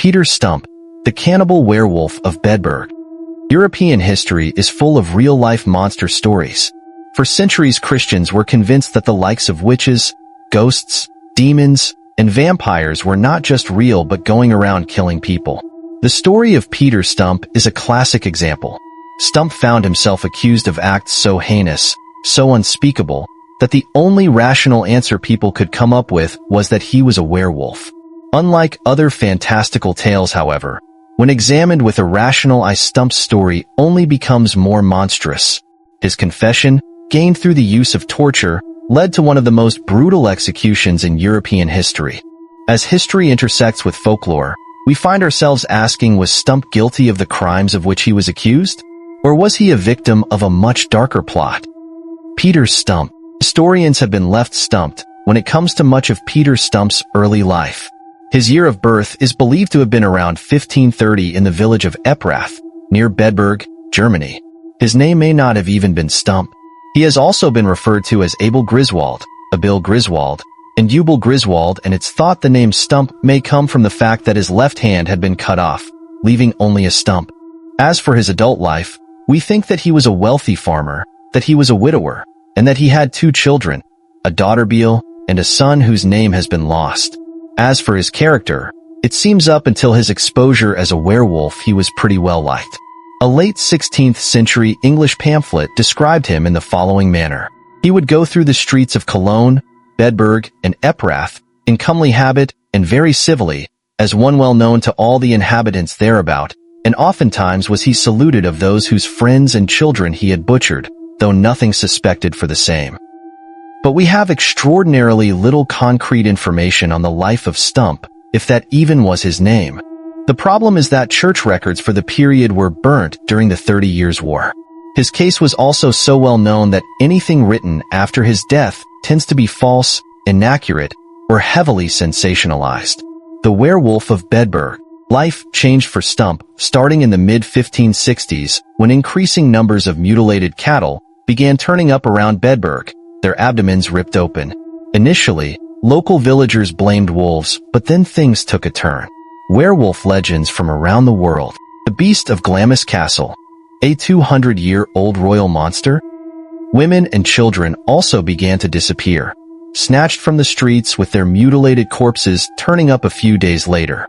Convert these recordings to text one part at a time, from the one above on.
Peter Stumpp, the Cannibal Werewolf of Bedburg. European history is full of real-life monster stories. For centuries, Christians were convinced that the likes of witches, ghosts, demons, and vampires were not just real but going around killing people. The story of Peter Stumpp is a classic example. Stumpp found himself accused of acts so heinous, so unspeakable, that the only rational answer people could come up with was that he was a werewolf. Unlike other fantastical tales, however, when examined with a rational eye, Stumpp's story only becomes more monstrous. His confession, gained through the use of torture, led to one of the most brutal executions in European history. As history intersects with folklore, we find ourselves asking, was Stumpp guilty of the crimes of which he was accused? Or was he a victim of a much darker plot? Peter Stumpp. Historians have been left stumped when it comes to much of Peter Stumpp's early life. His year of birth is believed to have been around 1530 in the village of Eprath, near Bedburg, Germany. His name may not have even been Stumpp. He has also been referred to as Abel Griswold, Abil Griswold, and Eubel Griswold, and it's thought the name Stumpp may come from the fact that his left hand had been cut off, leaving only a stump. As for his adult life, we think that he was a wealthy farmer, that he was a widower, and that he had 2 children, a daughter Beal, and a son whose name has been lost. As for his character, it seems up until his exposure as a werewolf he was pretty well liked. A late 16th century English pamphlet described him in the following manner. He would go through the streets of Cologne, Bedburg, and Eprath, in comely habit and very civilly, as one well known to all the inhabitants thereabout, and oftentimes was he saluted of those whose friends and children he had butchered, though nothing suspected for the same. But we have extraordinarily little concrete information on the life of Stumpp, if that even was his name. The problem is that church records for the period were burnt during the 30 Years' War. His case was also so well known that anything written after his death tends to be false, inaccurate, or heavily sensationalized. The Werewolf of Bedburg. Life changed for Stumpp, starting in the mid-1560s, when increasing numbers of mutilated cattle began turning up around Bedburg, their abdomens ripped open. Initially, local villagers blamed wolves, but then things took a turn. Werewolf legends from around the world. The Beast of Glamis Castle, a 200-year-old royal monster. Women and children also began to disappear, snatched from the streets with their mutilated corpses turning up a few days later.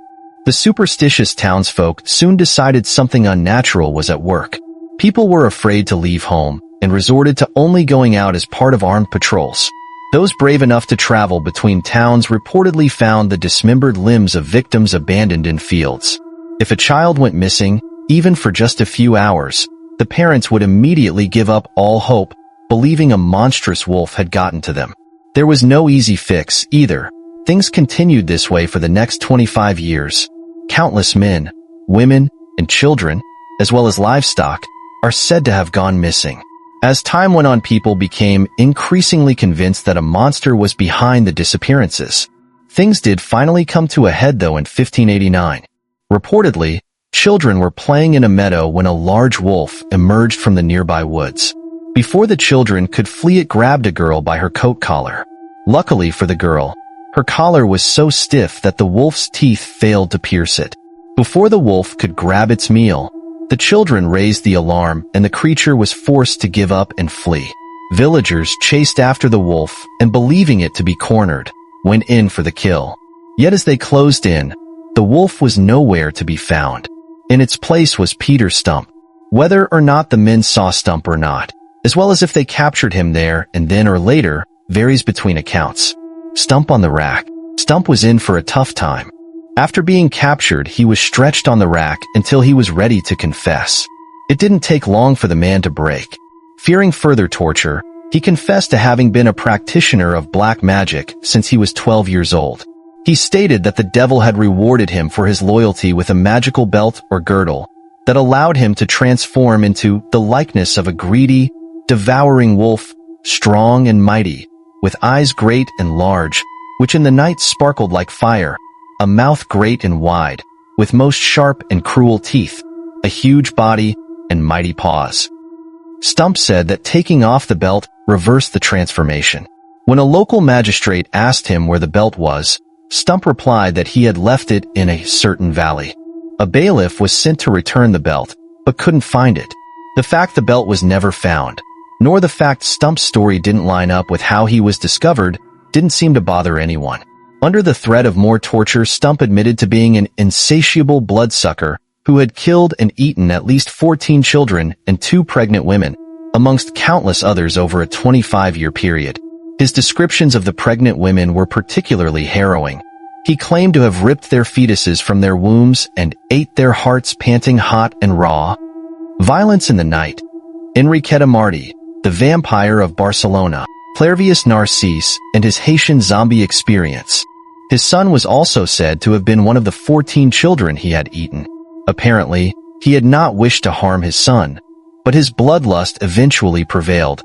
The superstitious townsfolk soon decided something unnatural was at work. People were afraid to leave home and resorted to only going out as part of armed patrols. Those brave enough to travel between towns reportedly found the dismembered limbs of victims abandoned in fields. If a child went missing, even for just a few hours, the parents would immediately give up all hope, believing a monstrous wolf had gotten to them. There was no easy fix, either. Things continued this way for the next 25 years. Countless men, women, and children, as well as livestock, are said to have gone missing. As time went on, people became increasingly convinced that a monster was behind the disappearances. Things did finally come to a head, though, in 1589. Reportedly, children were playing in a meadow when a large wolf emerged from the nearby woods. Before the children could flee, it grabbed a girl by her coat collar. Luckily for the girl, her collar was so stiff that the wolf's teeth failed to pierce it. Before the wolf could grab its meal, the children raised the alarm and the creature was forced to give up and flee. Villagers chased after the wolf and, believing it to be cornered, went in for the kill. Yet as they closed in, the wolf was nowhere to be found. In its place was Peter Stumpp. Whether or not the men saw Stumpp or not, as well as if they captured him there and then or later, varies between accounts. Stumpp on the rack. Stumpp was in for a tough time. After being captured, he was stretched on the rack until he was ready to confess. It didn't take long for the man to break. Fearing further torture, he confessed to having been a practitioner of black magic since he was 12 years old. He stated that the devil had rewarded him for his loyalty with a magical belt or girdle that allowed him to transform into the likeness of a greedy, devouring wolf, strong and mighty, with eyes great and large, which in the night sparkled like fire, a mouth great and wide, with most sharp and cruel teeth, a huge body, and mighty paws. Stumpp said that taking off the belt reversed the transformation. When a local magistrate asked him where the belt was, Stumpp replied that he had left it in a certain valley. A bailiff was sent to return the belt, but couldn't find it. The fact the belt was never found, nor the fact Stumpp's story didn't line up with how he was discovered, didn't seem to bother anyone. Under the threat of more torture, Stumpp admitted to being an insatiable bloodsucker who had killed and eaten at least 14 children and 2 pregnant women, amongst countless others over a 25-year period. His descriptions of the pregnant women were particularly harrowing. He claimed to have ripped their fetuses from their wombs and ate their hearts panting hot and raw. Violence in the Night. Enriqueta Martí, the vampire of Barcelona, Clairvius Narcisse, and his Haitian zombie experience. His son was also said to have been one of the 14 children he had eaten. Apparently, he had not wished to harm his son, but his bloodlust eventually prevailed,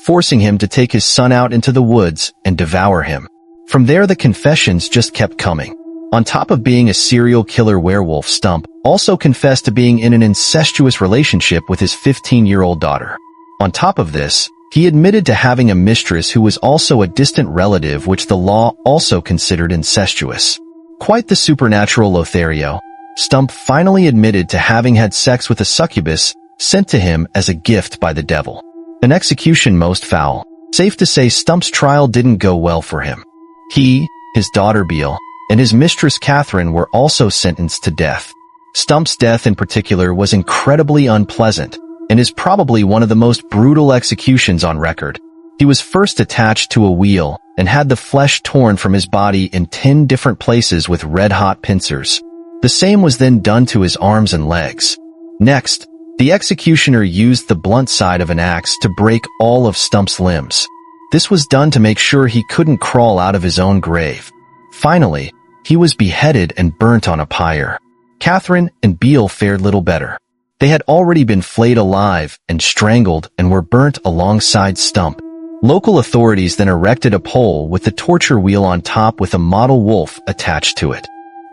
forcing him to take his son out into the woods and devour him. From there, the confessions just kept coming. On top of being a serial killer werewolf, Stumpp also confessed to being in an incestuous relationship with his 15-year-old daughter. On top of this, he admitted to having a mistress who was also a distant relative, which the law also considered incestuous. Quite the supernatural Lothario. Stumpp finally admitted to having had sex with a succubus sent to him as a gift by the devil. An execution most foul. Safe to say Stumpp's trial didn't go well for him. He, his daughter Beale, and his mistress Catherine were also sentenced to death. Stumpp's death in particular was incredibly unpleasant, and is probably one of the most brutal executions on record. He was first attached to a wheel and had the flesh torn from his body in 10 different places with red-hot pincers. The same was then done to his arms and legs. Next, the executioner used the blunt side of an axe to break all of Stumpp's limbs. This was done to make sure he couldn't crawl out of his own grave. Finally, he was beheaded and burnt on a pyre. Catherine and Beale fared little better. They had already been flayed alive and strangled and were burnt alongside Stumpp. Local authorities then erected a pole with the torture wheel on top with a model wolf attached to it.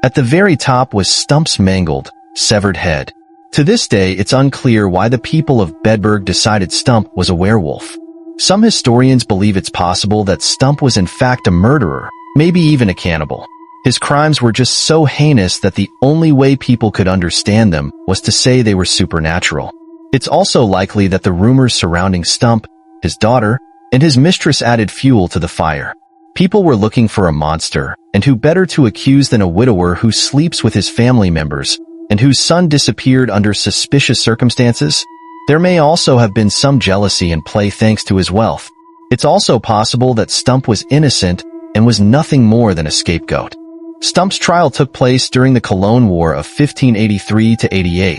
At the very top was Stumpp's mangled, severed head. To this day, it's unclear why the people of Bedburg decided Stumpp was a werewolf. Some historians believe it's possible that Stumpp was in fact a murderer, maybe even a cannibal. His crimes were just so heinous that the only way people could understand them was to say they were supernatural. It's also likely that the rumors surrounding Stumpp, his daughter, and his mistress added fuel to the fire. People were looking for a monster, and who better to accuse than a widower who sleeps with his family members, and whose son disappeared under suspicious circumstances? There may also have been some jealousy in play thanks to his wealth. It's also possible that Stumpp was innocent and was nothing more than a scapegoat. Stumpp's trial took place during the Cologne War of 1583-88,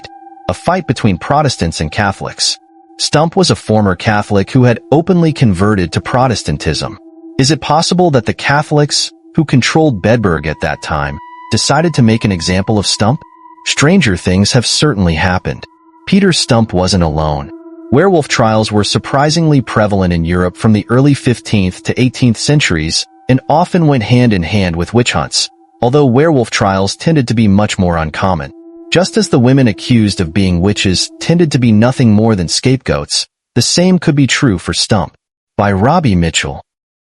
a fight between Protestants and Catholics. Stumpp was a former Catholic who had openly converted to Protestantism. Is it possible that the Catholics, who controlled Bedburg at that time, decided to make an example of Stumpp? Stranger things have certainly happened. Peter Stumpp wasn't alone. Werewolf trials were surprisingly prevalent in Europe from the early 15th to 18th centuries and often went hand in hand with witch hunts, although werewolf trials tended to be much more uncommon. Just as the women accused of being witches tended to be nothing more than scapegoats, the same could be true for Stumpp. By Robbie Mitchell.